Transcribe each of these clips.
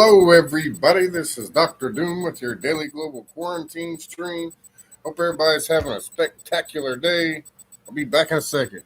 Hello, everybody. This is Dr. Doom with your daily global quarantine stream. Hope everybody's having a spectacular day. I'll be back in a second.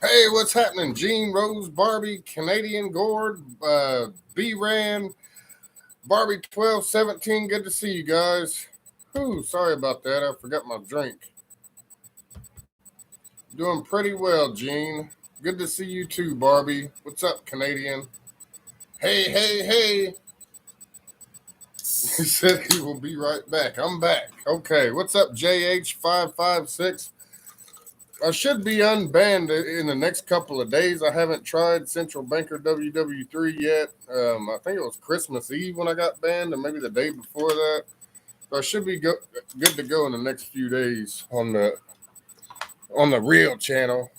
Hey, what's happening? Gene, Rose, Barbie, Canadian Gord, B Ran, Barbie 1217. Good to see you guys. Whew, sorry about that. I forgot my drink. Doing pretty well, Gene. Good to see you too, Barbie. What's up, Canadian? Hey, hey, hey. He said he will be right back. I'm back. Okay, what's up, JH556? I should be unbanned in the next couple of days. I haven't tried Central Banker WW3 yet. I think it was Christmas Eve when I got banned, or maybe the day before that. So I should be good to go in the next few days on the real channel.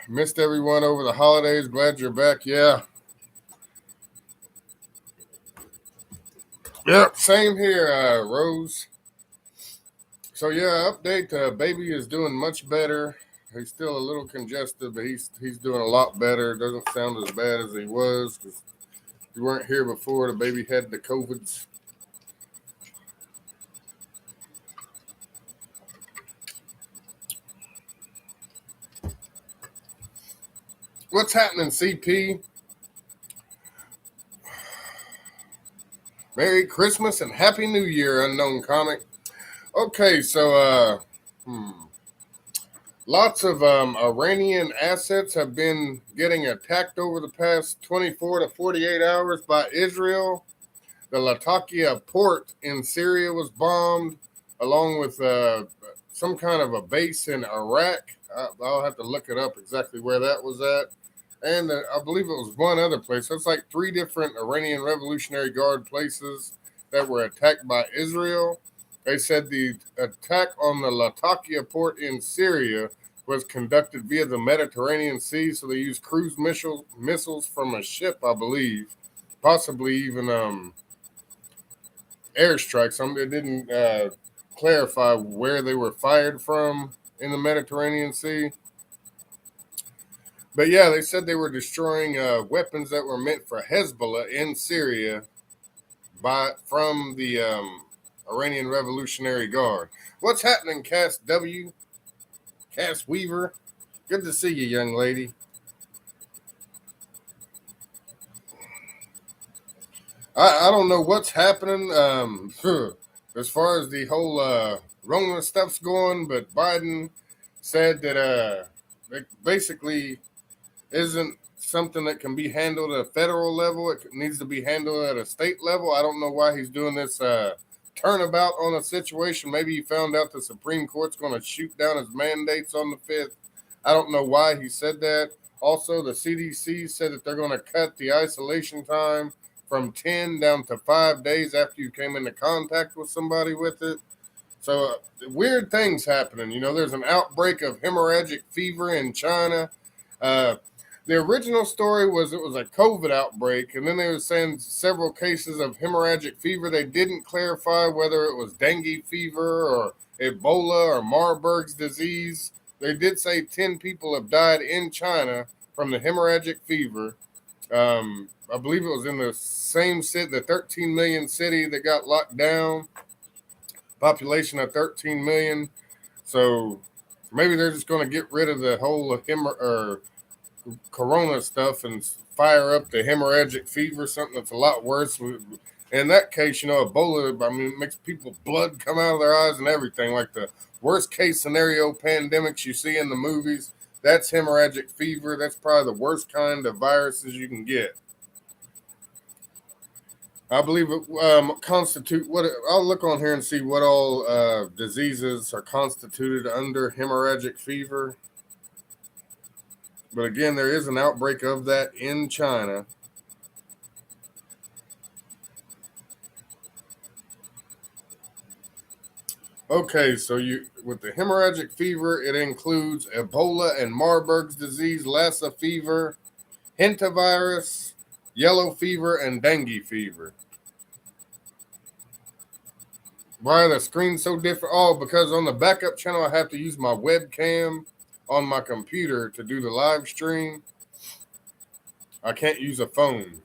Missed everyone over the holidays. Glad you're back. Yeah. Yep, same here, Rose. So yeah, update. Baby is doing much better. He's still a little congested, but he's doing a lot better. Doesn't sound as bad as he was because we weren't here before. The baby had the COVIDs. What's happening, CP? Merry Christmas and Happy New Year, Unknown Comic. Okay, so lots of Iranian assets have been getting attacked over the past 24 to 48 hours by Israel. The Latakia port in Syria was bombed, along with some kind of a base in Iraq. I'll have to look it up exactly where that was at. And I believe it was one other place. So it's like 3 different Iranian Revolutionary Guard places that were attacked by Israel. They said the attack on the Latakia port in Syria was conducted via the Mediterranean Sea. So they used cruise missiles from a ship, I believe, possibly even airstrikes. They didn't clarify where they were fired from in the Mediterranean Sea. But yeah, they said they were destroying weapons that were meant for Hezbollah in Syria from the Iranian Revolutionary Guard. What's happening, Cass W? Cass Weaver? Good to see you, young lady. I don't know what's happening as far as the whole Rona stuff's going, but Biden said that it basically isn't something that can be handled at a federal level. It needs to be handled at a state level. I don't know why he's doing this turnabout on a situation. Maybe he found out the Supreme Court's going to shoot down his mandates on the 5th. I don't know why he said that. Also, the CDC said that they're going to cut the isolation time from 10 down to 5 days after you came into contact with somebody with it. So weird things happening. There's an outbreak of hemorrhagic fever in China. Uh, the original story was it was a COVID outbreak, and then they were saying several cases of hemorrhagic fever. They didn't clarify whether it was dengue fever or Ebola or Marburg's disease. They did say 10 people have died in China from the hemorrhagic fever. I believe it was in the same city, the 13 million city that got locked down. Population of 13 million. So maybe they're just going to get rid of the whole corona stuff and fire up the hemorrhagic fever, something that's a lot worse. In that case, Ebola, it makes people's blood come out of their eyes and everything. Like the worst case scenario pandemics you see in the movies, that's hemorrhagic fever. That's probably the worst kind of viruses you can get. I believe it constitute what I'll look on here and see what all diseases are constituted under hemorrhagic fever. But again, there is an outbreak of that in China. Okay, so with the hemorrhagic fever, it includes Ebola and Marburg's disease, Lassa fever, hantavirus, yellow fever, and dengue fever. Why are the screen's so different? Oh, because on the backup channel, I have to use my webcam on my computer to do the live stream. I can't use a phone.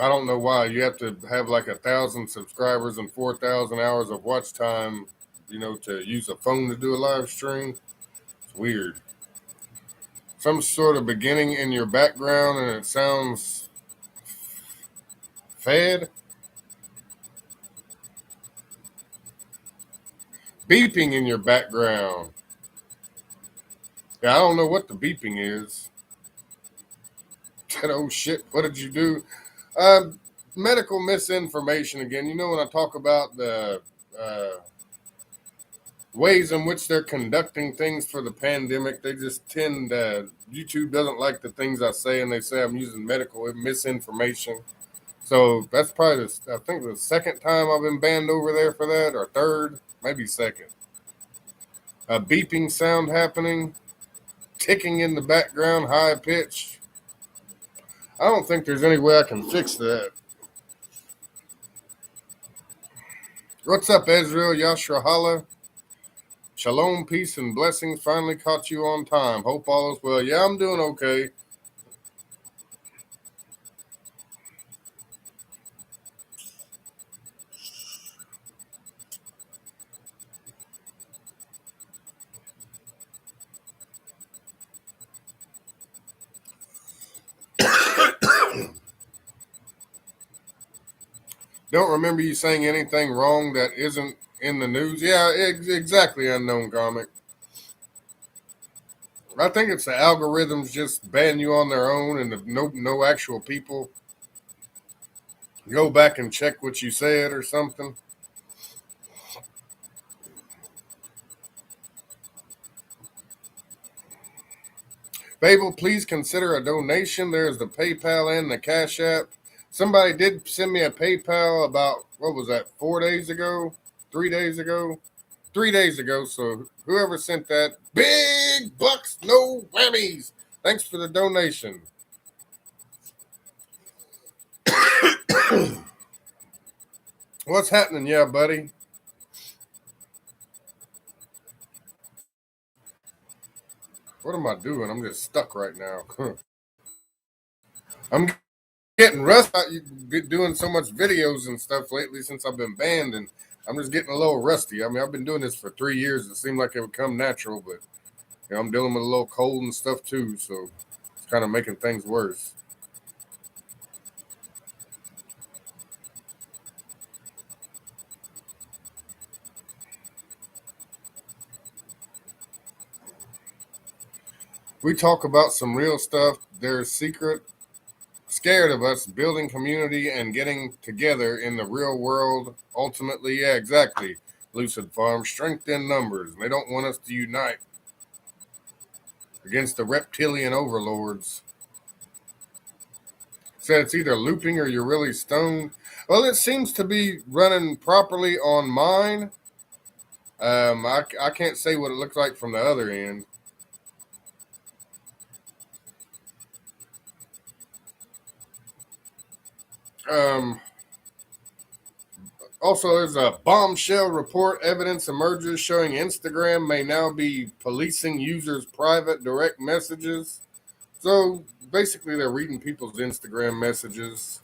I don't know why. You have to have like 1,000 subscribers and 4,000 hours of watch time, to use a phone to do a live stream. It's weird. Some sort of beginning in your background and it sounds fad. Beeping in your background. Yeah, I don't know what the beeping is. Oh shit, what did you do? Medical misinformation again. When I talk about the ways in which they're conducting things for the pandemic, they just tend YouTube doesn't like the things I say, and they say I'm using medical misinformation. So that's probably I think the second time I've been banned over there for that, or third, maybe second. A beeping sound happening, ticking in the background, high pitch. I don't think there's any way I can fix that. What's up, Ezreal Yashrahala? Shalom, peace, and blessings. Finally caught you on time. Hope all is well. Yeah, I'm doing okay. Don't remember you saying anything wrong that isn't in the news. Yeah, exactly, Unknown Comic. I think it's the algorithms just ban you on their own, and no actual people go back and check what you said or something. Babel, please consider a donation. There's the PayPal and the Cash App. Somebody did send me a PayPal about, what was that, 4 days ago? 3 days ago? 3 days ago. So whoever sent that, big bucks, no whammies. Thanks for the donation. What's happening? Yeah, buddy. What am I doing? I'm just stuck right now. I'm getting rusty. You've been doing so much videos and stuff lately since I've been banned, and I'm just getting a little rusty. I've been doing this for 3 years. It seemed like it would come natural, but I'm dealing with a little cold and stuff too, so it's kind of making things worse. We talk about some real stuff. They're secret, scared of us building community and getting together in the real world. Ultimately, yeah, exactly. Lucid Farm, strength in numbers. They don't want us to unite against the reptilian overlords. Said it's either looping or you're really stoned. Well, it seems to be running properly on mine. I can't say what it looks like from the other end. Um, Also, there's a bombshell report. Evidence emerges showing Instagram may now be policing users' private direct messages. So basically, they're reading people's Instagram messages.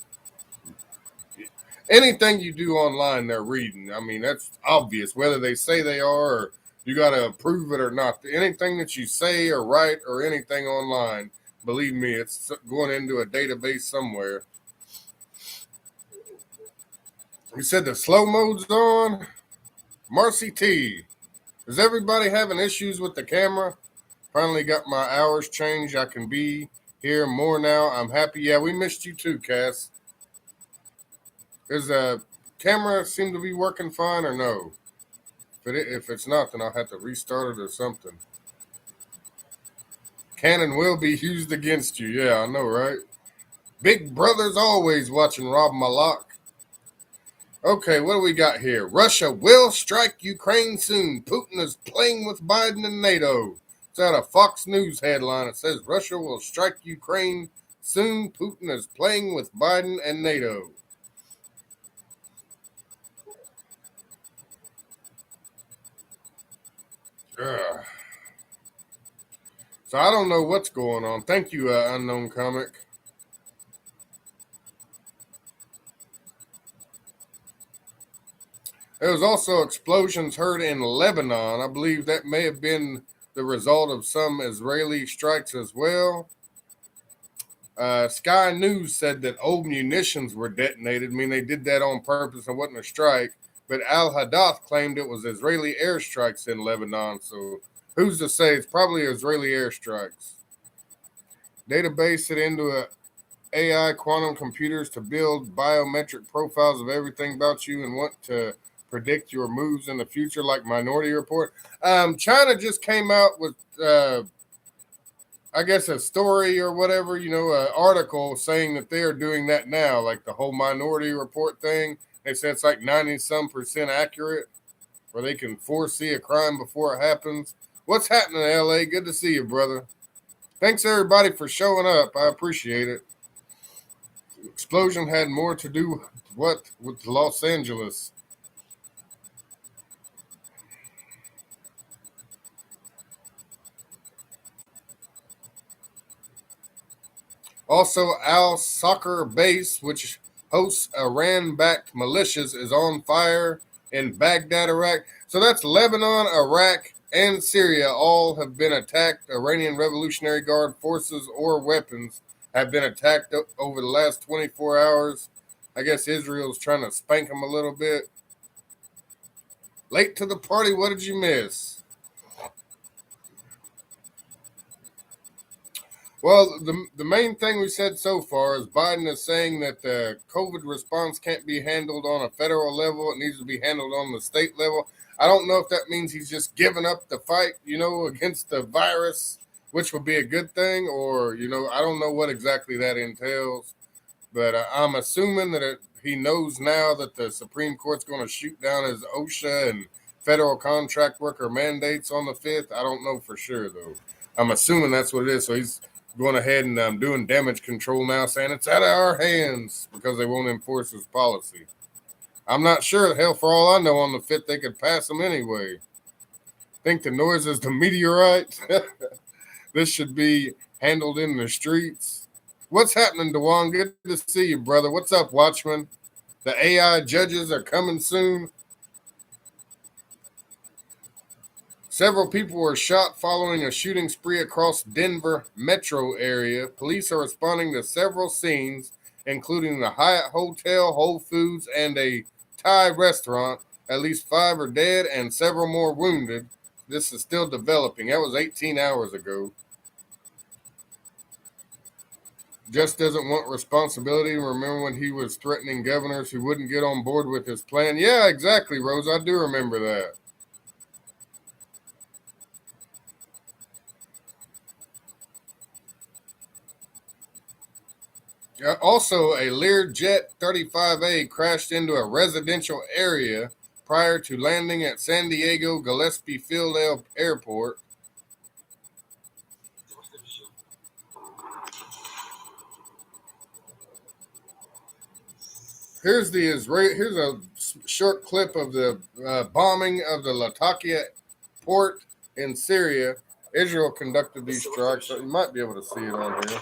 Anything you do online, they're reading. I mean, that's obvious, whether they say they are or you got to approve it or not. Anything that you say or write or anything online, believe me, it's going into a database somewhere. You said the slow mode's on. Marcy T. Is everybody having issues with the camera? Finally got my hours changed. I can be here more now. I'm happy. Yeah, we missed you too, Cass. Is the camera seem to be working fine or no? If it's not, then I'll have to restart it or something. Canon will be used against you. Yeah, I know, right? Big Brother's always watching Rob Malak. Okay, what do we got here? Russia will strike Ukraine soon. Putin is playing with Biden and NATO. It's out a Fox News headline. It says Russia will strike Ukraine soon. Putin is playing with Biden and NATO. Ugh. So I don't know what's going on. Thank you, Unknown Comic. There was also explosions heard in Lebanon. I believe that may have been the result of some Israeli strikes as well. Sky News said that old munitions were detonated. I mean, they did that on purpose and wasn't a strike. But Al Hadath claimed it was Israeli airstrikes in Lebanon. So who's to say? It's probably Israeli airstrikes. Database it into a AI quantum computers to build biometric profiles of everything about you and want to predict your moves in the future, like Minority Report. China just came out with, I guess, a story or whatever, an article saying that they are doing that now, like the whole Minority Report thing. They said it's like 90% accurate, where they can foresee a crime before it happens. What's happening in LA? Good to see you, brother. Thanks everybody for showing up. I appreciate it. Explosion had more to do with Los Angeles. Also, Al Soccer Base, which hosts Iran-backed militias, is on fire in Baghdad, Iraq. So that's Lebanon, Iraq, and Syria. All have been attacked. Iranian Revolutionary Guard forces or weapons have been attacked over the last 24 hours. I guess Israel's trying to spank them a little bit. Late to the party, what did you miss? Well, the main thing we said so far is Biden is saying that the COVID response can't be handled on a federal level. It needs to be handled on the state level. I don't know if that means he's just giving up the fight, against the virus, which would be a good thing, or, I don't know what exactly that entails. But I'm assuming that he knows now that the Supreme Court's going to shoot down his OSHA and federal contract worker mandates on the 5th. I don't know for sure, though. I'm assuming that's what it is. So he's going ahead and doing damage control now, saying it's out of our hands because they won't enforce his policy. I'm not sure. Hell, for all I know, on the 5th, they could pass them anyway. Think the noise is the meteorite? This should be handled in the streets. What's happening, Dewan? Good to see you, brother. What's up, Watchman? The AI judges are coming soon. Several people were shot following a shooting spree across Denver metro area. Police are responding to several scenes, including the Hyatt Hotel, Whole Foods, and a Thai restaurant. At least 5 are dead and several more wounded. This is still developing. That was 18 hours ago. Just doesn't want responsibility. Remember when he was threatening governors who wouldn't get on board with his plan? Yeah, exactly, Rose. I do remember that. Also, a Learjet 35A crashed into a residential area prior to landing at San Diego Gillespie Field Airport. Here's a short clip of the bombing of the Latakia port in Syria. Israel conducted these strikes, so you might be able to see it on here.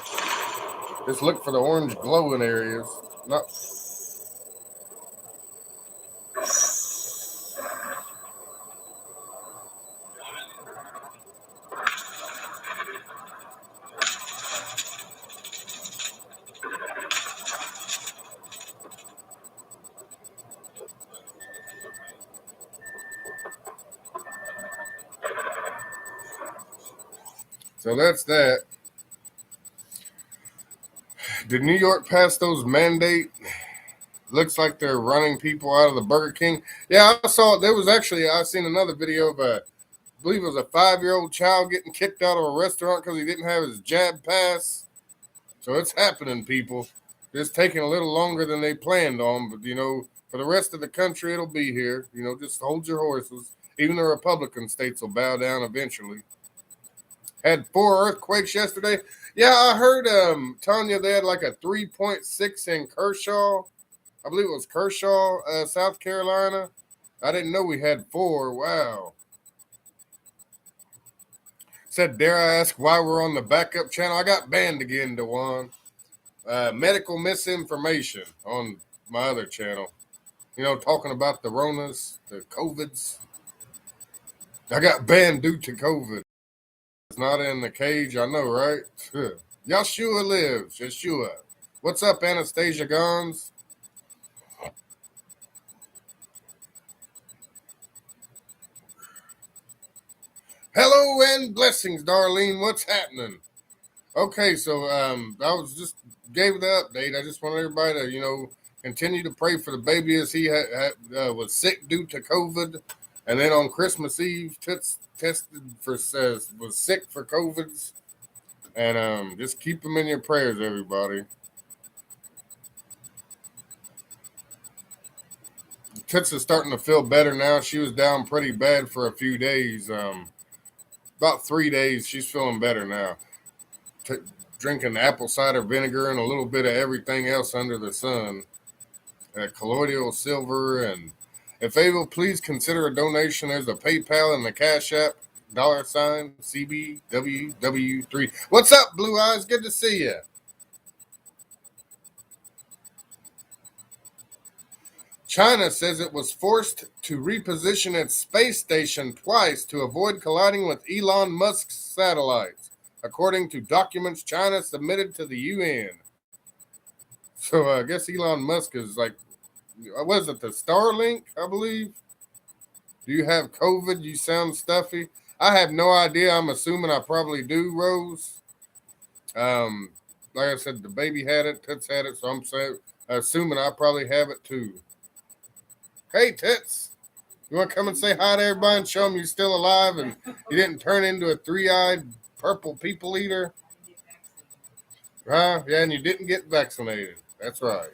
Just look for the orange glowing areas. Not. So that's that. Did New York pass those mandate? Looks like they're running people out of the Burger King. Yeah, I saw there was actually I seen another video of I believe it was a 5-year-old child getting kicked out of a restaurant because he didn't have his jab pass. So it's happening, people. It's taking a little longer than they planned on, but for the rest of the country, it'll be here. Just hold your horses. Even the Republican states will bow down eventually. Had 4 earthquakes yesterday. Yeah, I heard Tanya, they had like a 3.6 in Kershaw. I believe it was Kershaw, South Carolina. I didn't know we had 4. Wow. Said, dare I ask why we're on the backup channel? I got banned again, Dewan. Medical misinformation on my other channel. Talking about the Ronas, the COVIDs. I got banned due to COVID. It's not in the cage, I know, right? Yeshua lives. Yeshua. What's up, Anastasia Gons? Hello and blessings, Darlene. What's happening? Okay, so I was just gave the update. I just want everybody to continue to pray for the baby as he was sick due to COVID, and then on Christmas Eve tested for was sick for COVID, and just keep them in your prayers, everybody. Tits is starting to feel better now. She was down pretty bad for a few days. About 3 days, she's feeling better now. Drinking apple cider vinegar and a little bit of everything else under the sun. Colloidal silver, and if able, please consider a donation. There's a PayPal and the Cash App, $CBWW3. What's up, Blue Eyes? Good to see you. China says it was forced to reposition its space station twice to avoid colliding with Elon Musk's satellites, according to documents China submitted to the UN. So I guess Elon Musk is like, was it the Starlink, I believe? Do you have COVID? You sound stuffy. I have no idea. I'm assuming I probably do, Rose. Like I said, the baby had it, Tits had it, so I'm assuming I probably have it too. Hey, Tits. You want to come and say hi to everybody and show them you're still alive and you didn't turn into a 3-eyed purple people eater? Huh? Yeah, and you didn't get vaccinated. That's right.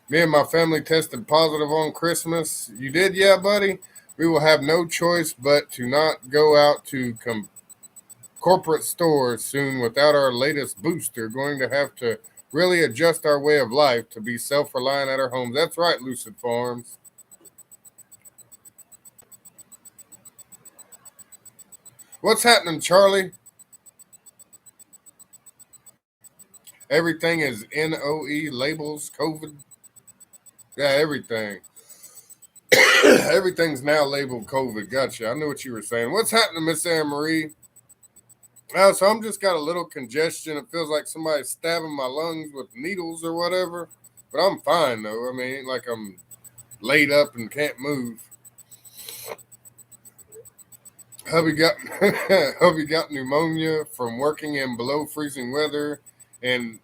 Me and my family tested positive on Christmas. You did? Yeah, buddy? We will have no choice but to not go out to corporate stores soon without our latest booster. Going to have to really adjust our way of life to be self-reliant at our homes. That's right, Lucid Farms. What's happening, Charlie? Everything is NOE labels, COVID. Yeah, everything. Everything's now labeled COVID. Gotcha. I knew what you were saying. What's happening, Miss Anne Marie? So I'm just got a little congestion. It feels like somebody's stabbing my lungs with needles or whatever. But I'm fine, though. I mean, ain't like I'm laid up and can't move. Hubby got pneumonia from working in below freezing weather in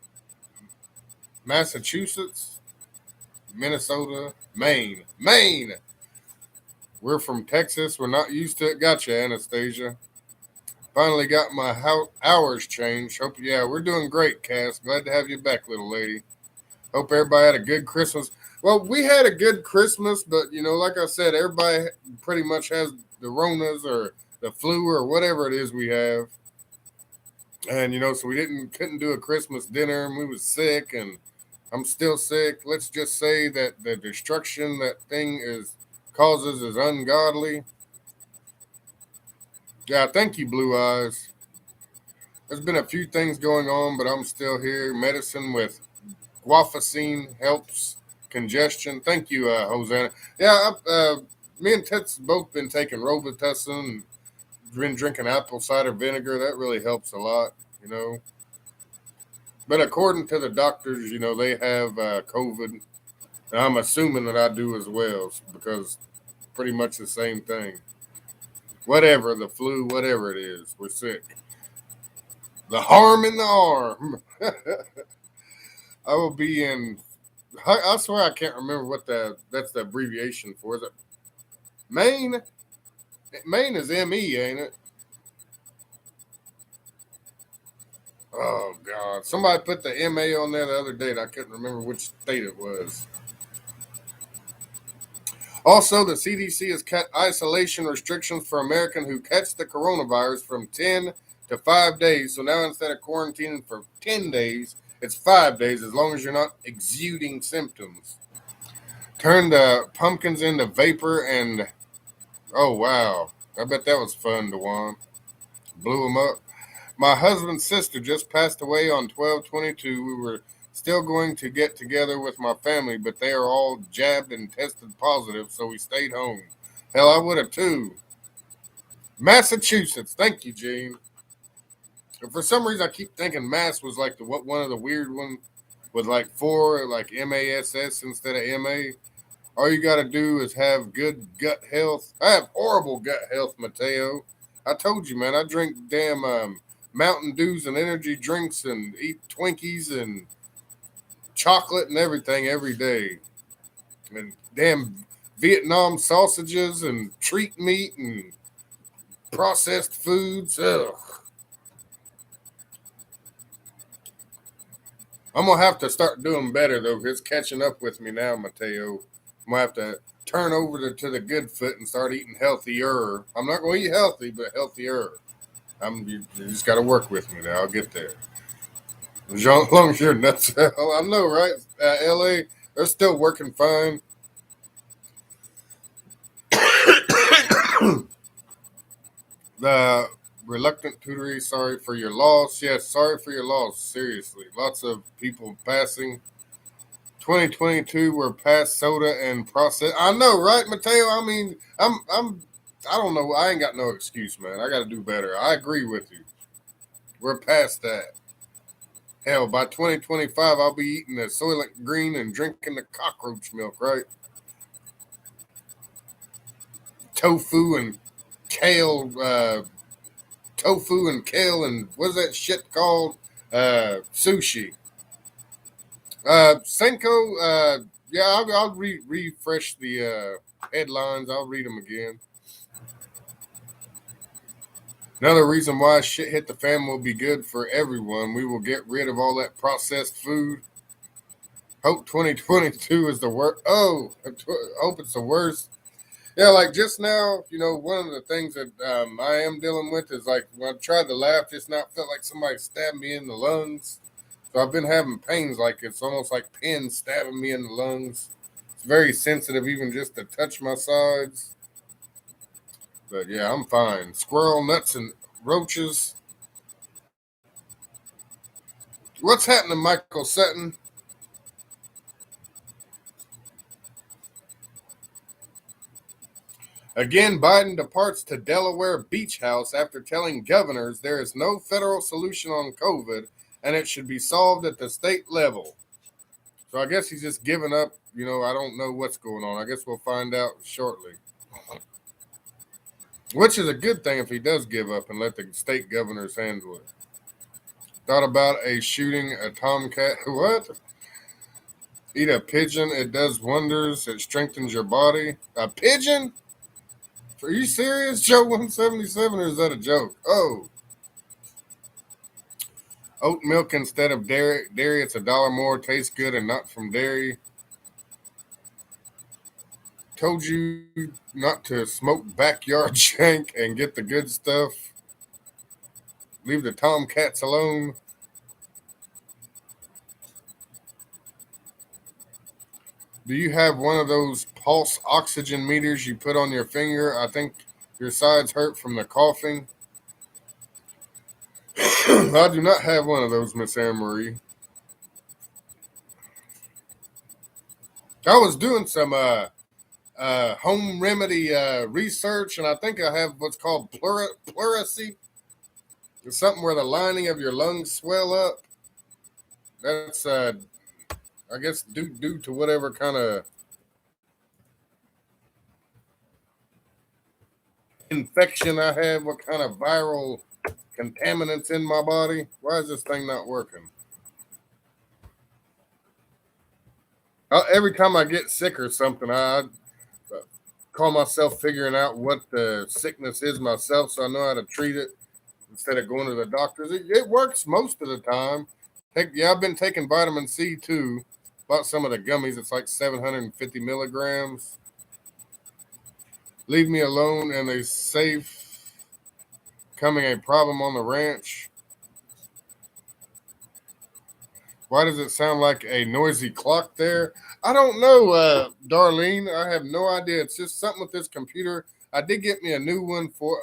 Massachusetts, Minnesota, Maine. We're from Texas. We're not used to it. Gotcha, Anastasia. Finally got my hours changed. Hope, yeah, we're doing great, Cass. Glad to have you back, little lady. Hope everybody had a good Christmas. Well, we had a good Christmas, but like I said, everybody pretty much has the Ronas or the flu or whatever it is we have, and so we couldn't do a Christmas dinner, and we was sick, and I'm still sick. Let's just say that the destruction that thing causes is ungodly. Yeah, thank you, Blue Eyes. There's been a few things going on, but I'm still here. Medicine with guafacine helps congestion. Thank you, Hosanna. Yeah, me and Tets both been taking Robitussin and been drinking apple cider vinegar. That really helps a lot. But according to the doctors, they have COVID. And I'm assuming that I do as well because pretty much the same thing. Whatever, the flu, whatever it is, we're sick. The harm in the arm. I will be in. I swear I can't remember what that's the abbreviation for. Is it Maine? Maine is ME, ain't it? Oh God! Somebody put the MA on there the other day. I couldn't remember which state it was. Also, the CDC has cut isolation restrictions for Americans who catch the coronavirus from 10 to 5 days. So now instead of quarantining for 10 days, it's 5 days as long as you're not exuding symptoms. Turned pumpkins into vapor and, oh wow, I bet that was fun, Dewan. Blew them up. My husband's sister just passed away on 12/22. We were still going to get together with my family, but they are all jabbed and tested positive, so we stayed home. Hell, I would have too. Massachusetts. Thank you, Gene. And for some reason, I keep thinking Mass was like one of the weird ones with like 4, like MASS instead of MA. All you got to do is have good gut health. I have horrible gut health, Mateo. I told you, man, I drink damn Mountain Dews and energy drinks and eat Twinkies and chocolate and everything every day. And damn Vietnam sausages and treat meat and processed foods. Ugh. I'm going to have to start doing better, though. It's catching up with me now, Mateo. I'm going to have to turn over to the good foot and start eating healthier. I'm not going to eat healthy, but healthier. You just got to work with me now. I'll get there. As long as you're nuts. I know, right? LA, they're still working fine. The reluctant tutory, sorry for your loss. Yes, sorry for your loss. Seriously. Lots of people passing. 2022 were past soda and processed. I know, right, Mateo? I mean, I don't know. I ain't got no excuse, man. I got to do better. I agree with you. We're past that. Hell, by 2025, I'll be eating the Soylent Green and drinking the cockroach milk, right? Tofu and kale, and what's that shit called? Sushi. Senko, yeah, I'll refresh the headlines. I'll read them again. Another reason why shit hit the fan will be good for everyone. We will get rid of all that processed food. Hope 2022 is the worst. Oh, hope it's the worst. Yeah, like just now, one of the things that I am dealing with is like when I tried to laugh just now, it felt like somebody stabbed me in the lungs. So I've been having pains like it's almost like pins stabbing me in the lungs. It's very sensitive even just to touch my sides. But yeah, I'm fine. Squirrel nuts and roaches. What's happening, Michael Sutton? Again, Biden departs to Delaware beach house after telling governors there is no federal solution on COVID and it should be solved at the state level. So I guess he's just giving up. I don't know what's going on. I guess we'll find out shortly. Which is a good thing if he does give up and let the state governors handle it. Thought about shooting a tomcat. What? Eat a pigeon. It does wonders. It strengthens your body. A pigeon? Are you serious, Joe 177, or is that a joke? Oh. Oat milk instead of dairy. It's $1 more. Tastes good and not from dairy. Told you not to smoke backyard shank and get the good stuff. Leave the tomcats alone. Do you have one of those pulse oxygen meters you put on your finger? I think your sides hurt from the coughing. I do not have one of those, Miss Anne Marie. I was doing some home remedy research, and I think I have what's called pleurisy. It's something where the lining of your lungs swell up. That's, I guess, due to whatever kind of infection I have, what kind of viral contaminants in my body. Why is this thing not working? Every time I get sick or something, I call myself figuring out what the sickness is myself, so I know how to treat it instead of going to the doctors. It works most of the time. I've been taking vitamin C too. Bought some of the gummies. It's like 750 milligrams. Leave me alone, and they safe coming a problem on the ranch. Why does it sound like a noisy clock there? I don't know, Darlene. I have no idea. It's just something with this computer. I did get me a new one for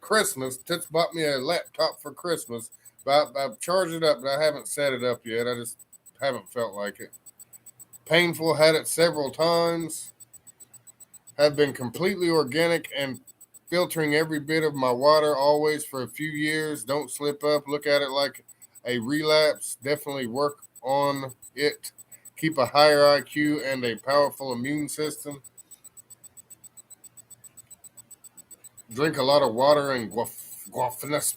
Christmas. Tits bought me a laptop for Christmas. But I've charged it up, but I haven't set it up yet. I just haven't felt like it. Painful, had it several times. Have been completely organic and filtering every bit of my water always for a few years. Don't slip up. Look at it like a relapse. Definitely work on it. Keep a higher IQ and a powerful immune system. Drink a lot of water and guafiness.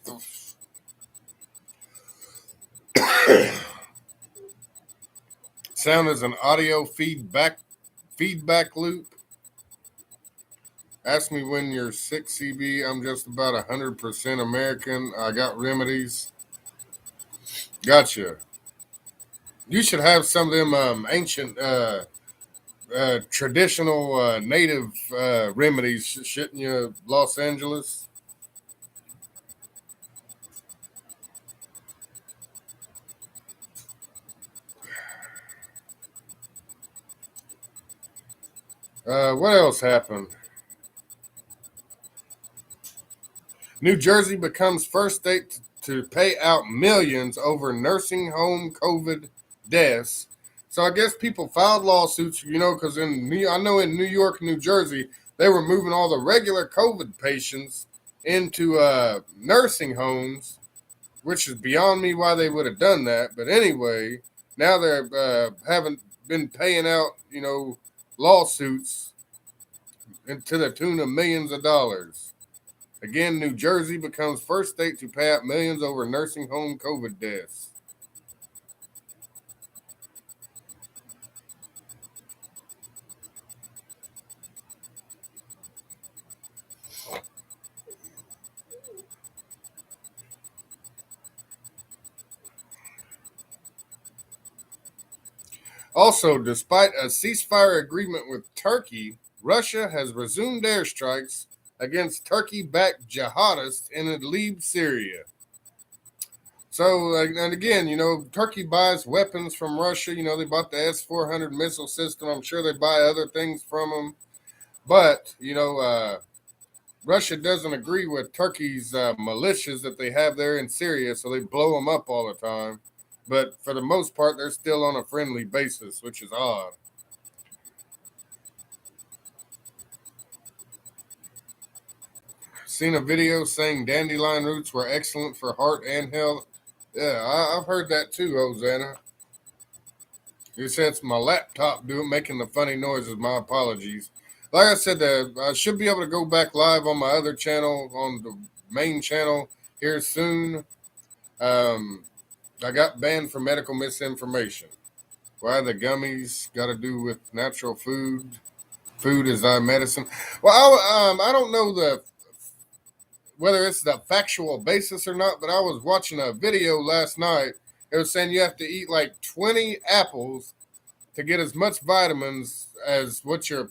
Sound is an audio feedback loop. Ask me when you're sick, CB. I'm just about 100% American. I got remedies. Gotcha. You should have some of them ancient, traditional, native remedies, shouldn't you, Los Angeles? What else happened? New Jersey becomes first state to pay out millions over nursing home COVID deaths. So I guess people filed lawsuits, because I know in New York, New Jersey, they were moving all the regular COVID patients into nursing homes, which is beyond me why they would have done that. But anyway, now they're haven't been paying out, lawsuits to the tune of millions of dollars. Again, New Jersey becomes first state to pay out millions over nursing home COVID deaths. Also, despite a ceasefire agreement with Turkey, Russia has resumed airstrikes against Turkey-backed jihadists in Idlib, Syria. So, and again, Turkey buys weapons from Russia. They bought the S-400 missile system. I'm sure they buy other things from them. But, Russia doesn't agree with Turkey's militias that they have there in Syria, so they blow them up all the time. But for the most part, they're still on a friendly basis, which is odd. Seen a video saying dandelion roots were excellent for heart and health. Yeah, I've heard that too, Hosanna. You said it's my laptop making the funny noises. My apologies. Like I said, I should be able to go back live on my other channel, on the main channel here soon. I got banned for medical misinformation. Why the gummies got to do with natural food? Food is thy medicine. Well, I don't know whether it's the factual basis or not, but I was watching a video last night. It was saying you have to eat like 20 apples to get as much vitamins as what you're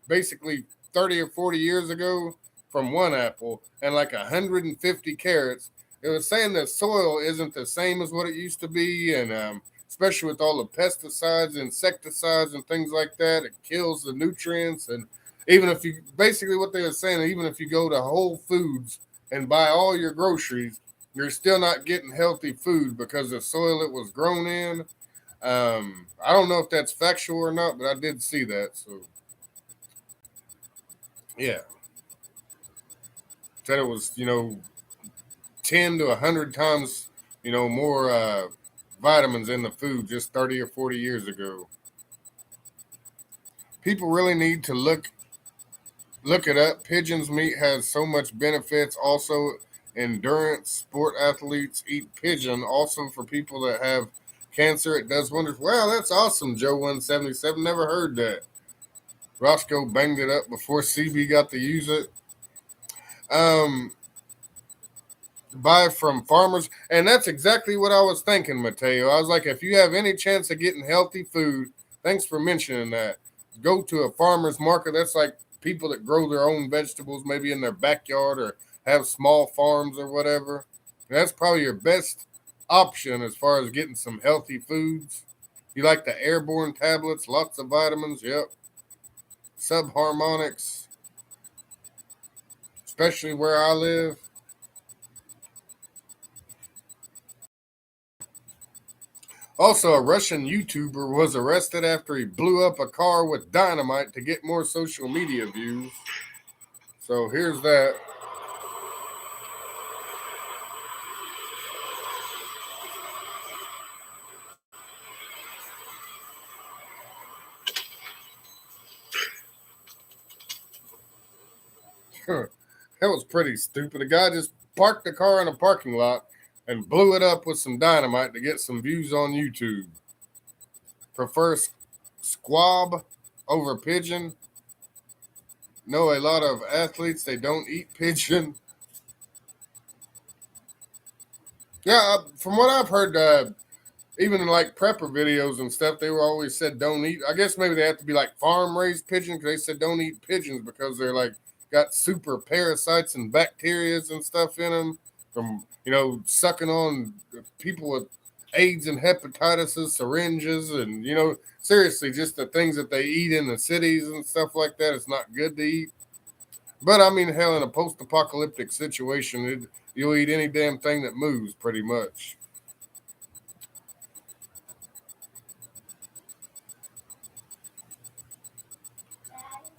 basically 30 or 40 years ago from one apple, and like 150 carrots. It was saying that soil isn't the same as what it used to be, and especially with all the pesticides, insecticides, and things like that, it kills the nutrients. And even if you, basically what they were saying, even if you go to Whole Foods and buy all your groceries, you're still not getting healthy food because the soil it was grown in. I don't know if that's factual or not, but I did see that. So, yeah, said it was 10 to 100 times more vitamins in the food just 30 or 40 years ago. People really need to look it up. Pigeon's meat has so much benefits. Also, endurance sport athletes eat pigeon. Also, for people that have cancer, it does wonders. Wow, that's awesome, Joe 177. Never heard that. Roscoe banged it up before CB got to use it. Buy from farmers, and that's exactly what I was thinking, Mateo. I was like, if you have any chance of getting healthy food, thanks for mentioning that. Go to a farmer's market. That's like people that grow their own vegetables, maybe in their backyard or have small farms or whatever. That's probably your best option as far as getting some healthy foods. You like the airborne tablets, lots of vitamins, yep. Subharmonics, especially where I live. Also, a Russian YouTuber was arrested after he blew up a car with dynamite to get more social media views. So here's that. That was pretty stupid. A guy just parked the car in a parking lot and blew it up with some dynamite to get some views on YouTube. Prefer squab over pigeon. Know a lot of athletes, they don't eat pigeon. Yeah, from what I've heard, even in like prepper videos and stuff, they were always said don't eat. I guess maybe they have to be like farm raised pigeon because they said don't eat pigeons because they're like got super parasites and bacterias and stuff in them from sucking on people with AIDS and hepatitis, syringes, and seriously, just the things that they eat in the cities and stuff like that. It's not good to eat. But I mean, hell, in a post-apocalyptic situation, you'll eat any damn thing that moves, pretty much.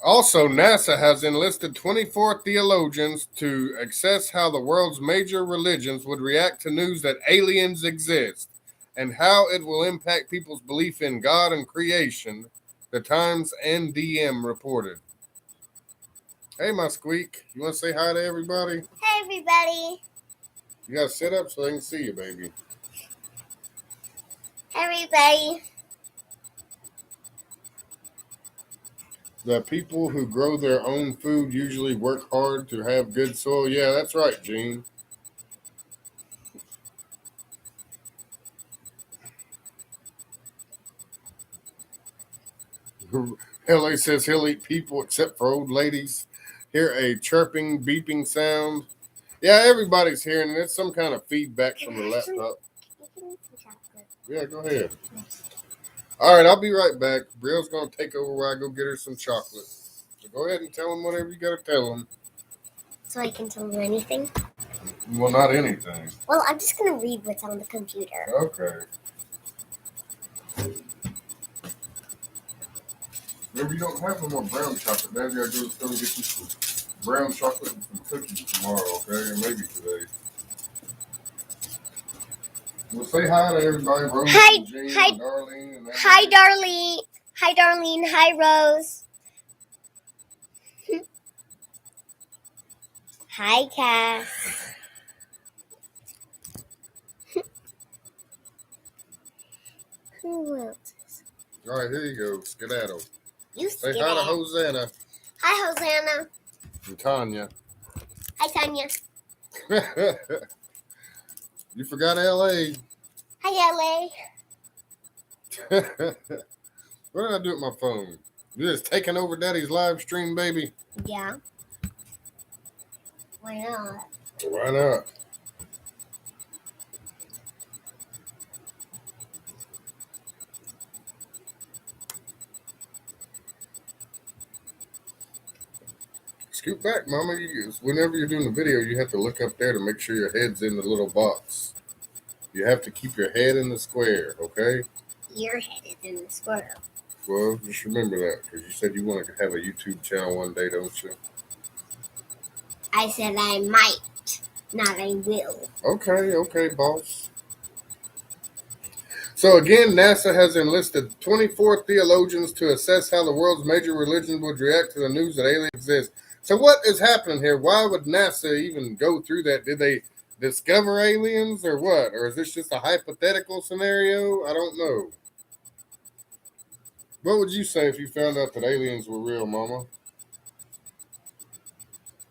Also, NASA has enlisted 24 theologians to assess how the world's major religions would react to news that aliens exist and how it will impact people's belief in God and creation, the Times and DM reported. Hey, my squeak. You want to say hi to everybody? Hey, everybody. You got to sit up so they can see you, baby. Hey, everybody. The people who grow their own food usually work hard to have good soil. Yeah, that's right, Gene. LA says he'll eat people except for old ladies. Hear a chirping, beeping sound. Yeah, everybody's hearing it. It's some kind of feedback from the laptop. Yeah, go ahead. All right, I'll be right back. Brill's going to take over while I go get her some chocolate. So go ahead and tell him whatever you got to tell him. So I can tell you anything? Well, not anything. Well, I'm just going to read what's on the computer. Okay. Maybe you don't have no more brown chocolate. Daddy, I gotta go get you some brown chocolate and some cookies tomorrow, okay? Or maybe today. Well, say hi to everybody. Rose, Hi, and Jane, hi, and Darlene. And hi, Darlene. Hi, Darlene. Hi, Rose. Hi, Cass. Who else? All right, here you go. Skedaddle. You Say hi to Hosanna. Hi, Hosanna. And Tanya. Hi, Tanya. You forgot LA. Hi, LA. What did I do with my phone? You're just taking over Daddy's live stream, baby. Yeah. Why not? Why not? Scoot back, Mama. Whenever you're doing the video, you have to look up there to make sure your head's in the little box. You have to keep your head in the square, okay? Your head is in the square. Well, just remember that, because you said you want to have a YouTube channel one day, don't you? I said I might, not I will. Okay, boss. So again, NASA has enlisted 24 theologians to assess how the world's major religions would react to the news that aliens exist. So what is happening here? Why would NASA even go through that? Did they discover aliens or what? Or is this just a hypothetical scenario? I don't know. What would you say if you found out that aliens were real, Mama?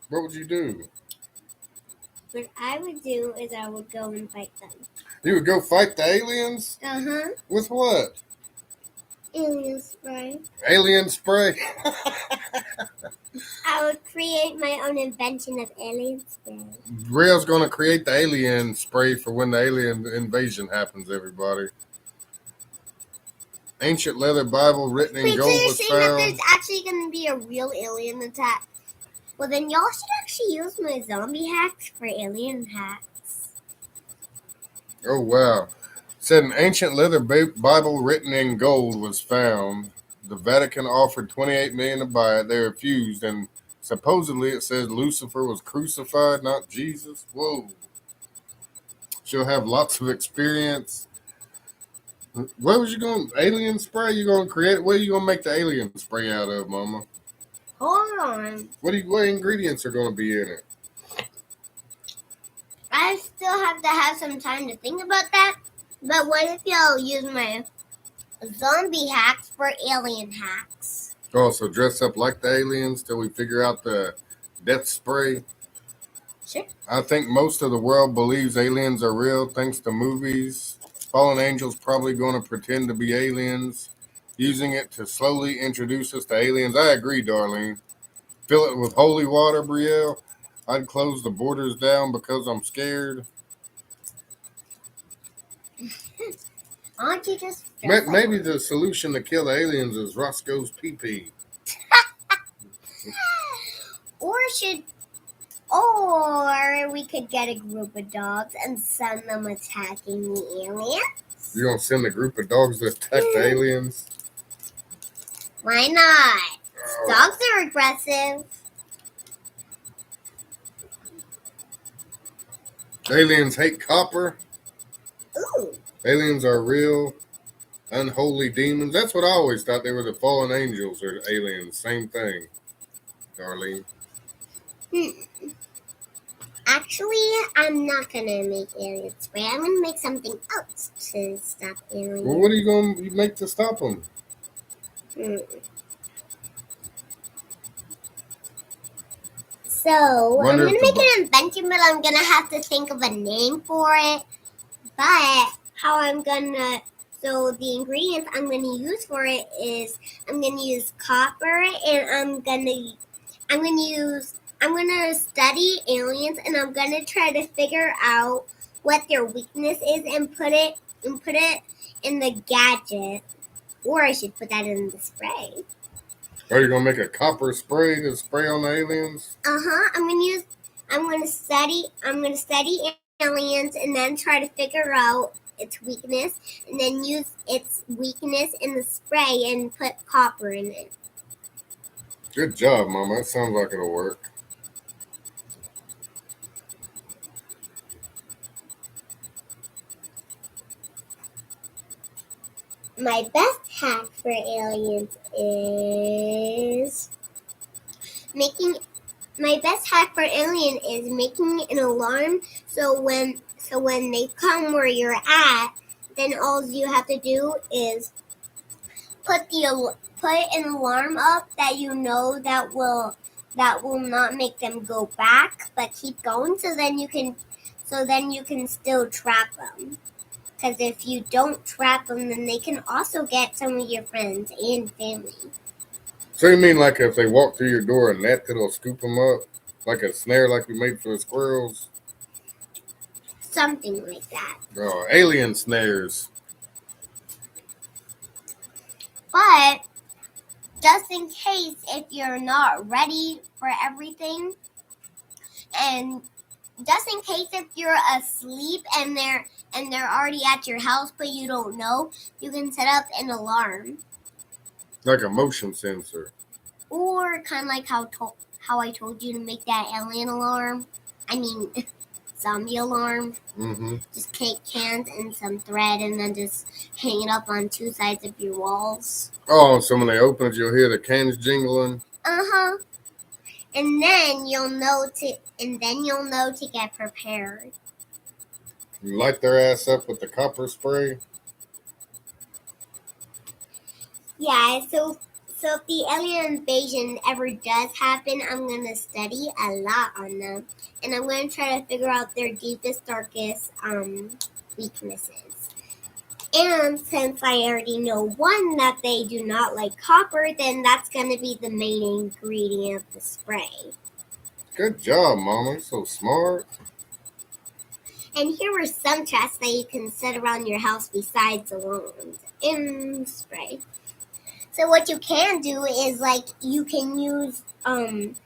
What would you do? What I would do is I would go and fight them. You would go fight the aliens? Uh-huh. With what? Alien spray. Alien spray? I would create my own invention of alien spray. Real's going to create the alien spray for when the alien invasion happens, everybody. Ancient leather Bible written in Wait, gold so you're was saying found. that there's actually going to be a real alien attack? Well, then y'all should actually use my zombie hacks for alien hacks. Oh, wow. Said an ancient leather Bible written in gold was found. The Vatican offered $28 million to buy it. They refused, and supposedly it says Lucifer was crucified, not Jesus. Whoa. She'll have lots of experience. What was you going to, alien spray? You going to create? What are you going to make the alien spray out of, Mama? Hold on. What ingredients are going to be in it? I still have to have some time to think about that. But what if y'all use my zombie hacks for alien hacks? Oh, so dress up like the aliens till we figure out the death spray? Sure. I think most of the world believes aliens are real thanks to movies. Fallen angels probably going to pretend to be aliens, using it to slowly introduce us to aliens. I agree, Darlene. Fill it with holy water, Brielle. I'd close the borders down because I'm scared. Aren't you just... Maybe the solution to kill the aliens is Roscoe's pee-pee. Or we could get a group of dogs and send them attacking the aliens. You're going to send a group of dogs to attack the aliens? Why not? Dogs are aggressive. Aliens hate copper. Ooh. Aliens are real, unholy demons. That's what I always thought. They were the fallen angels or aliens. Same thing, Darlene. Actually, I'm not going to make alien spray. I'm going to make something else to stop aliens. Well, what are you going to make to stop them? So, I'm going to make an invention, but I'm going to have to think of a name for it. But how I'm going to... So, the ingredients I'm going to use for it is I'm going to use copper, and I'm going to study aliens, and I'm going to try to figure out what their weakness is and put it in the gadget. Or I should put that in the spray. Are you going to make a copper spray to spray on the aliens? Uh-huh. I'm going to study aliens and then try to figure out its weakness and then use its weakness in the spray and put copper in it. Good job, Mama. That sounds like it'll work. My best hack for aliens is making an alarm so when they come where you're at, then all you have to do is put an alarm up that you know that will that will not make them go back, but keep going. So then you can still trap them. Because if you don't trap them, then they can also get some of your friends and family. So you mean like if they walk through your door, a net that'll scoop them up, like a snare, like we made for the squirrels? Something like that. Oh, alien snares. But just in case if you're not ready for everything, and just in case if you're asleep and they're already at your house but you don't know, you can set up an alarm. Like a motion sensor. Or kind of like how I told you to make that alien alarm. I mean, zombie alarm. Mm-hmm. Just take cans and some thread and then just hang it up on two sides of your walls. Oh, so when they open it, you'll hear the cans jingling. Uh-huh. And then you'll know to get prepared. You light their ass up with the copper spray. Yeah, so if the alien invasion ever does happen, I'm going to study a lot on them. And I'm going to try to figure out their deepest, darkest weaknesses. And since I already know one, that they do not like copper, then that's going to be the main ingredient of the spray. Good job, Mama. You're so smart. And here are some traps that you can set around your house besides alarms and spray. So what you can do is you can use something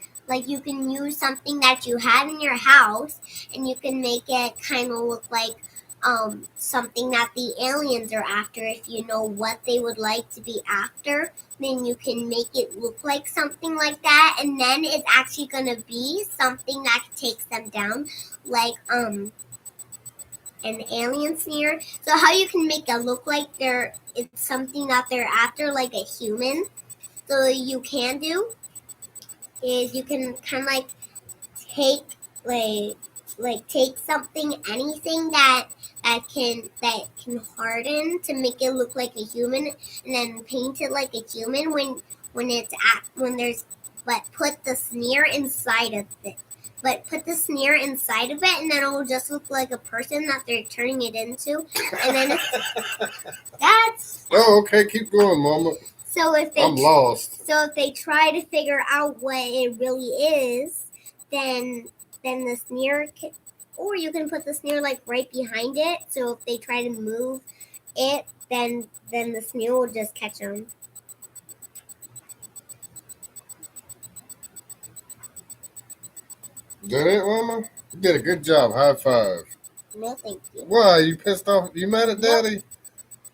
that you had in your house, and you can make it kind of look like something that the aliens are after. If you know what they would like to be after, then you can make it look like something like that, and then it's actually gonna be something that takes them down, like an alien snare. So how you can make it look like it's something that they're after, like a human. So you can do is you can kind of take take something, anything that can harden to make it look like a human, and then paint it like a human but put the snare inside of it. And then it will just look like a person that they're turning it into. And then that's... Oh, okay. Keep going, Mama. So I'm lost. So if they try to figure out what it really is, then the snare or you can put the snare right behind it. So if they try to move it, then the snare will just catch them. Is that it, Mama? You did a good job. High five. No, thank you. Why? You pissed off? You mad at Daddy?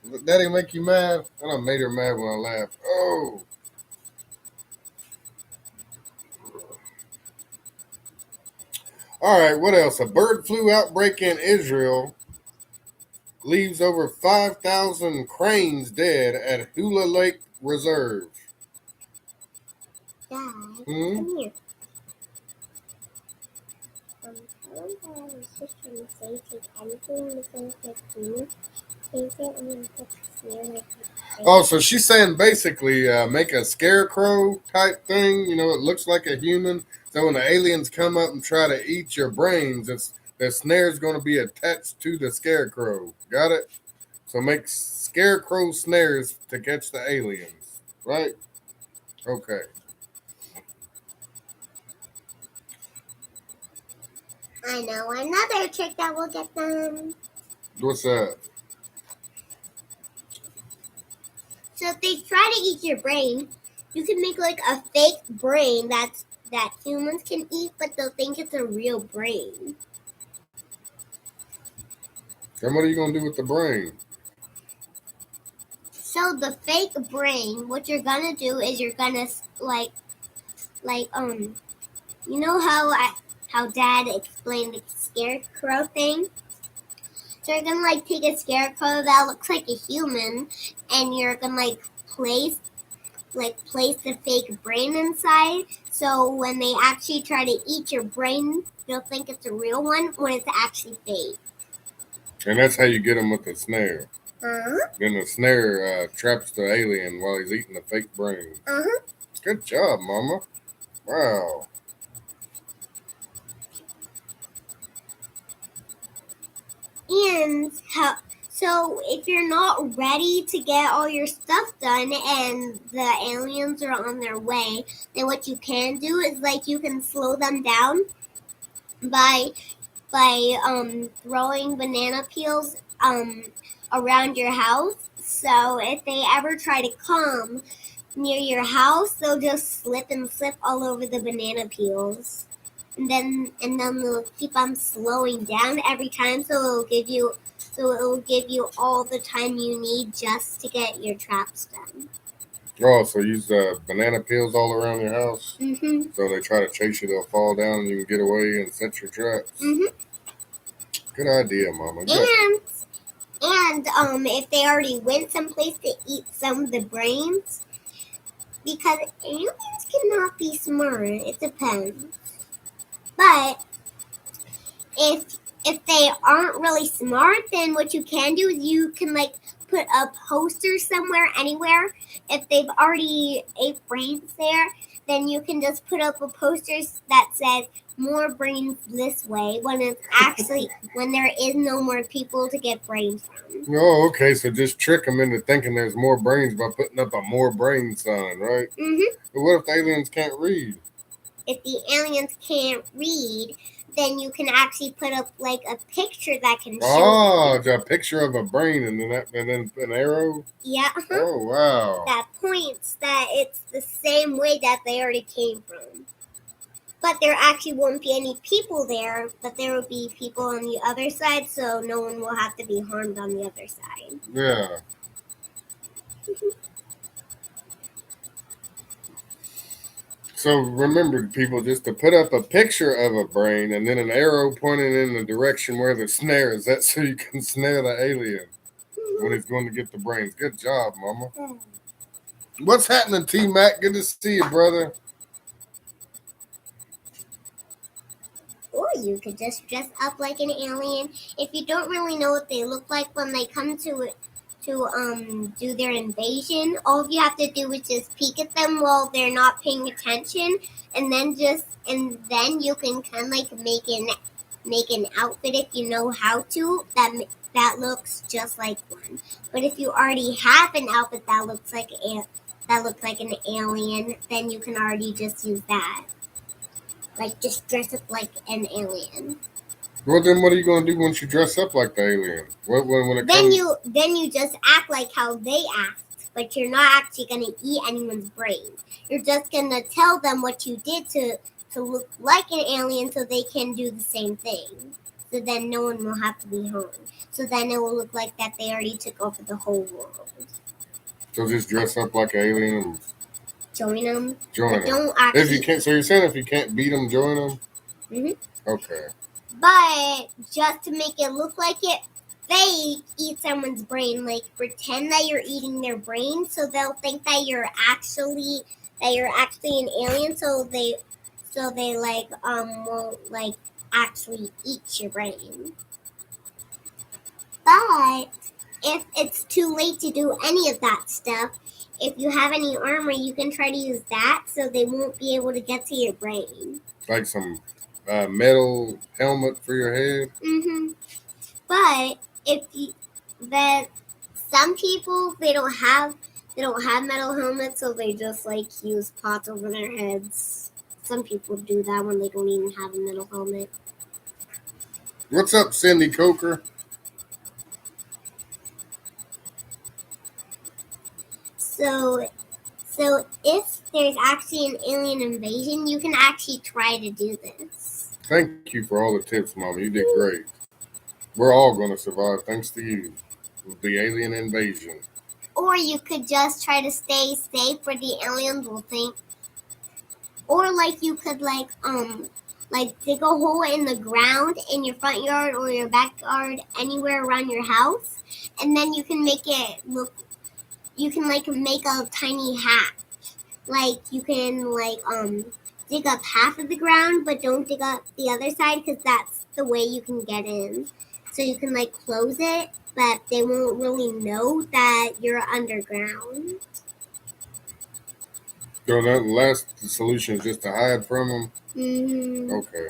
Nope. Did Daddy make you mad? I done made her mad when I laughed. Oh. All right, what else? A bird flu outbreak in Israel leaves over 5,000 cranes dead at Hula Lake Reserve. Dad, come here. Oh, so she's saying basically make a scarecrow type thing. You know, it looks like a human. So when the aliens come up and try to eat your brains, the snare's going to be attached to the scarecrow. Got it? So make scarecrow snares to catch the aliens. Right? Okay. I know another trick that will get them. What's that? So if they try to eat your brain, you can make a fake brain that humans can eat, but they'll think it's a real brain. And what are you going to do with the brain? So the fake brain, what you're going to do is you're going to you know how Dad explained the scarecrow thing? So you're gonna take a scarecrow that looks like a human, and you're gonna place the fake brain inside. So when they actually try to eat your brain, they'll think it's a real one when it's actually fake. And that's how you get them with the snare. Uh-huh. Then the snare traps the alien while he's eating the fake brain. Uh-huh. Good job, Mama. Wow. And so if you're not ready to get all your stuff done and the aliens are on their way, then what you can do is like you can slow them down by throwing banana peels around your house. So if they ever try to come near your house, they'll just slip and slip all over the banana peels. And then they'll keep on slowing down every time, so it'll give you all the time you need just to get your traps done. Oh, so use banana peels all around your house. Mhm. So they try to chase you, they'll fall down, and you can get away and set your traps. Mhm. Good idea, Mama. And if they already went someplace to eat some of the brains, because aliens cannot be smart. It depends. But if they aren't really smart, then what you can do is you can like put a poster somewhere, anywhere. If they've already ate brains there, then you can just put up a poster that says more brains this way, when it's actually when there is no more people to get brains from. Oh, okay. So just trick them into thinking there's more brains by putting up a more brain sign, right? Mm-hmm. But what if the aliens can't read? If the aliens can't read, then you can actually put up like a picture that can show a picture of a brain and then an arrow. Yeah. Oh wow. That points that it's the same way that they already came from. But there actually won't be any people there, but there will be people on the other side, so no one will have to be harmed on the other side. Yeah. So remember, people, just to put up a picture of a brain and then an arrow pointing in the direction where the snare is. That's so you can snare the alien when he's going to get the brains. Good job, Mama. What's happening, T-Mac? Good to see you, brother. Or you could just dress up like an alien. If you don't really know what they look like when they come to do their invasion, all you have to do is just peek at them while they're not paying attention, and then you can kind of like make an outfit, if you know how to, that looks just like one. But if you already have an outfit that looks like an alien, then you can already just use that. Like, just dress up like an alien. Well, then what are you going to do once you dress up like the alien? Then you just act like how they act, but you're not actually going to eat anyone's brains. You're just going to tell them what you did to look like an alien, so they can do the same thing. So then no one will have to be harmed. So then it will look like that they already took over the whole world. So just dress up like an alien and join them. Join them. Don't actually. If you can't, so you're saying if you can't beat them, join them. Mhm. Okay. But just to make it look like it, they eat someone's brain. Like, pretend that you're eating their brain, so they'll think that you're actually an alien. So they won't like actually eat your brain. But if it's too late to do any of that stuff, if you have any armor, you can try to use that, so they won't be able to get to your brain. Like some metal helmet for your head. Mm-hmm. But some people they don't have metal helmets, so they just like use pots over their heads. Some people do that when they don't even have a metal helmet. What's up, Cindy Coker? So if there's actually an alien invasion, you can actually try to do this. Thank you for all the tips, Mama. You did great. We're all going to survive thanks to you. The alien invasion. Or you could just try to stay safe where the aliens will think. Or like you could like dig a hole in the ground in your front yard or your backyard, anywhere around your house, and then you can make it look. You can like make a tiny hatch. Like you can dig up half of the ground, but don't dig up the other side, because that's the way you can get in. So you can like close it, but they won't really know that you're underground. So that last solution is just to hide from them? Mm-hmm. Okay.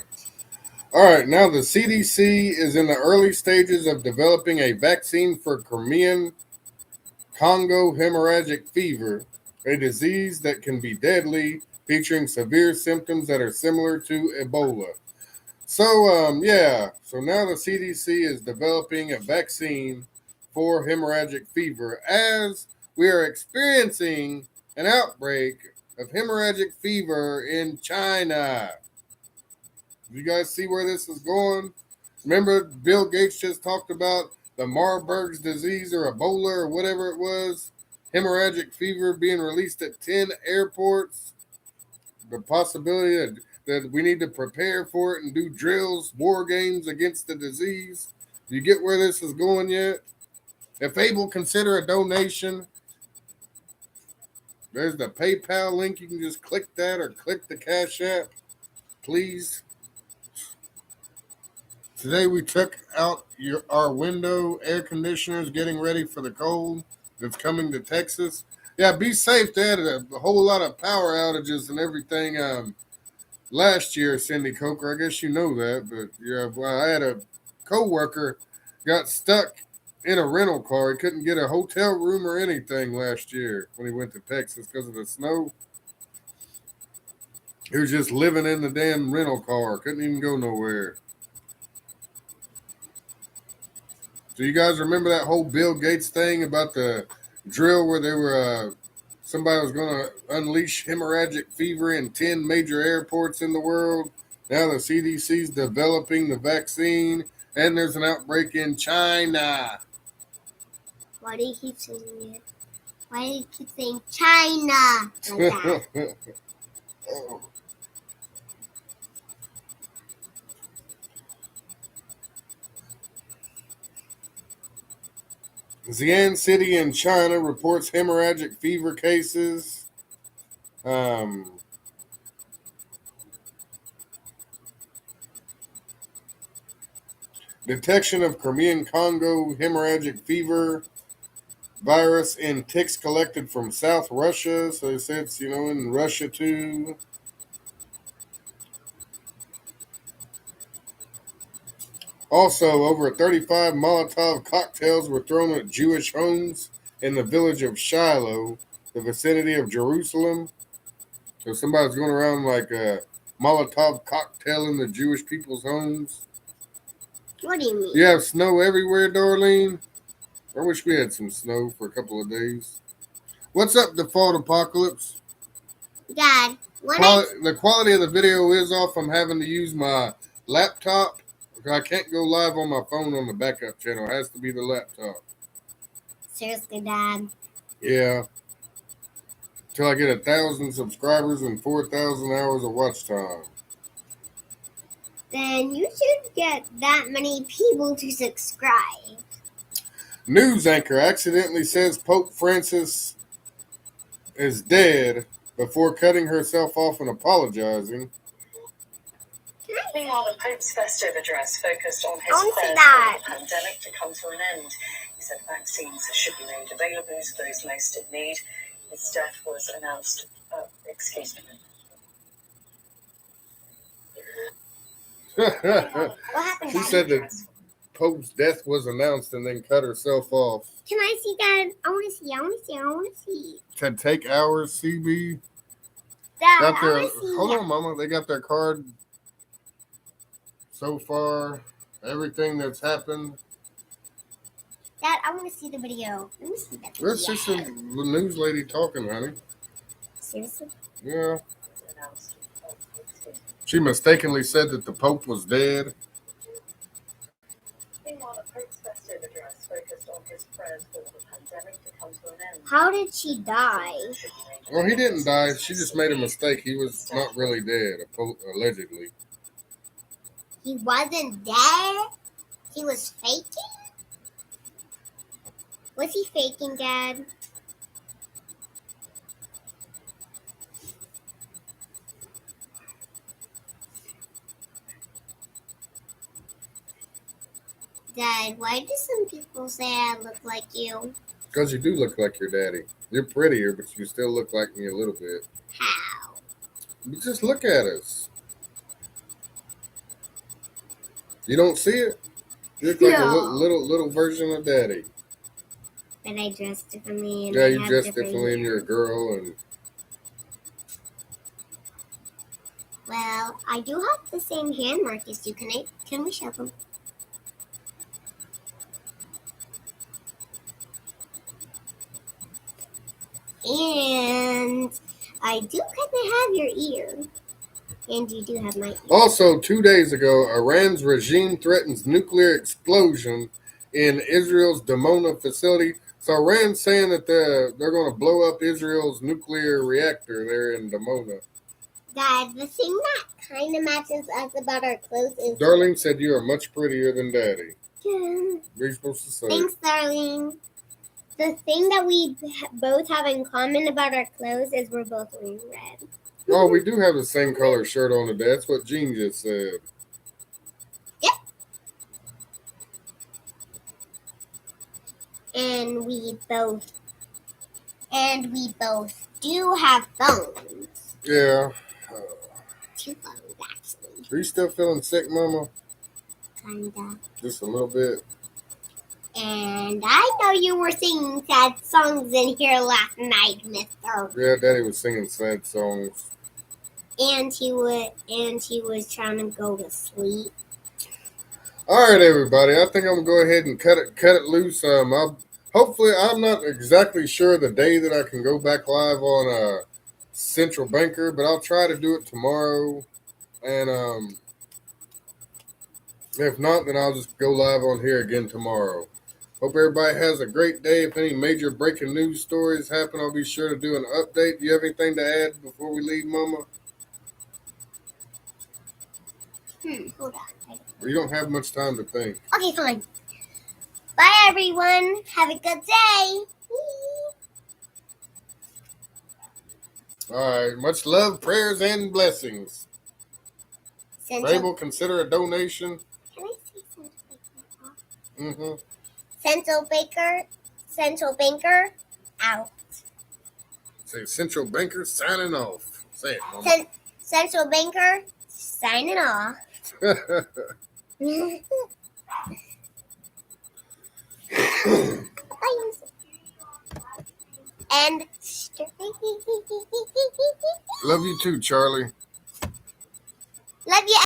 All right, now the CDC is in the early stages of developing a vaccine for Crimean Congo hemorrhagic fever, a disease that can be deadly, featuring severe symptoms that are similar to Ebola. So, so now the CDC is developing a vaccine for hemorrhagic fever as we are experiencing an outbreak of hemorrhagic fever in China. You guys see where this is going? Remember, Bill Gates just talked about the Marburg's disease or Ebola or whatever it was, hemorrhagic fever being released at 10 airports. The possibility that we need to prepare for it and do drills, war games against the disease. Do you get where this is going yet? If able, consider a donation. There's the PayPal link. You can just click that or click the Cash App, please. Today we took out our window air conditioners, getting ready for the cold that's coming to Texas. Yeah, be safe. They had a whole lot of power outages and everything last year, Cindy Coker. I guess you know that, but yeah, well, I had a coworker got stuck in a rental car. He couldn't get a hotel room or anything last year when he went to Texas because of the snow. He was just living in the damn rental car. Couldn't even go nowhere. Do you guys remember that whole Bill Gates thing about the drill where they were somebody was going to unleash hemorrhagic fever in 10 major airports in the world? Now the CDC's developing the vaccine, and there's an outbreak in China. Why do you keep saying it? Why do you keep saying China like that? Xi'an City in China reports hemorrhagic fever cases. Detection of Crimean Congo hemorrhagic fever virus in ticks collected from South Russia. So they said it's, in Russia too. Also, over 35 Molotov cocktails were thrown at Jewish homes in the village of Shiloh, the vicinity of Jerusalem. So somebody's going around like a Molotov cocktail in the Jewish people's homes. What do you mean? You have snow everywhere, Darlene? I wish we had some snow for a couple of days. What's up, Default Apocalypse? Dad, the quality of the video is off. I'm having to use my laptop. I can't go live on my phone on the backup channel. It has to be the laptop. Seriously, Dad? Yeah. Till I get 1,000 subscribers and 4,000 hours of watch time. Then you should get that many people to subscribe. News anchor accidentally says Pope Francis is dead before cutting herself off and apologizing. Meanwhile, the Pope's festive address focused on his prayers for the pandemic to come to an end. He said vaccines should be made available to those most in need. His death was announced. Excuse me. What happened? She said that Pope's death was announced and then cut herself off. Can I see, Dad? I want to see. To take hours, CB. Dad, Got their, I want to see. hold on, Mama. They got their card so far. Everything that's happened. Dad, I want to see the video. Let me see that video. That's just a news lady talking, honey. Seriously? Yeah. She mistakenly said that the Pope was dead. Meanwhile, the Pope's festive address focused on his prayers for the pandemic to come to an end. How did she die? Well, he didn't die. She just made a mistake. He was not really dead, allegedly. He wasn't dead? He was faking? Was he faking, Dad? Dad, why do some people say I look like you? Because you do look like your daddy. You're prettier, but you still look like me a little bit. How? You just look at us. You don't see it? You look like a No. little version of Daddy. But I dress differently. And Yeah, I you have dress different differently and hair. you're a girl. And Well, I do have the same hand mark as you. Can we show them? And I do kind of have your ear. And you do have my ear. Also, 2 days ago, Iran's regime threatens nuclear explosion in Israel's Dimona facility. So Iran's saying that they're going to blow up Israel's nuclear reactor there in Dimona. Dad, the thing that kind of matches us about our clothes is... Darlene said you are much prettier than Daddy. Yeah. What are you supposed to say? Thanks, darling. The thing that we both have in common about our clothes is we're both wearing red. Oh, we do have the same color shirt on today. That's what Jean just said. Yep. And we both do have bones. Yeah. 2 bones, actually. Are you still feeling sick, Mama? Kinda. Just a little bit. And I know you were singing sad songs in here last night, mister. Yeah, Daddy was singing sad songs. And he was trying to go to sleep. All right, everybody. I think I'm gonna go ahead and cut it loose. Hopefully, I'm not exactly sure the day that I can go back live on Central Banker, but I'll try to do it tomorrow. And if not, then I'll just go live on here again tomorrow. Hope everybody has a great day. If any major breaking news stories happen, I'll be sure to do an update. Do you have anything to add before we leave, Mama? Hold on. You don't have much time to think. Okay, fine. Bye, everyone. Have a good day. All right. Much love, prayers, and blessings. Mabel, consider a donation. Can I see Central Banker? Central Banker, out. Say Central Banker signing off. Say it, Mama. Central Banker signing off. And love you too, Charlie. love you.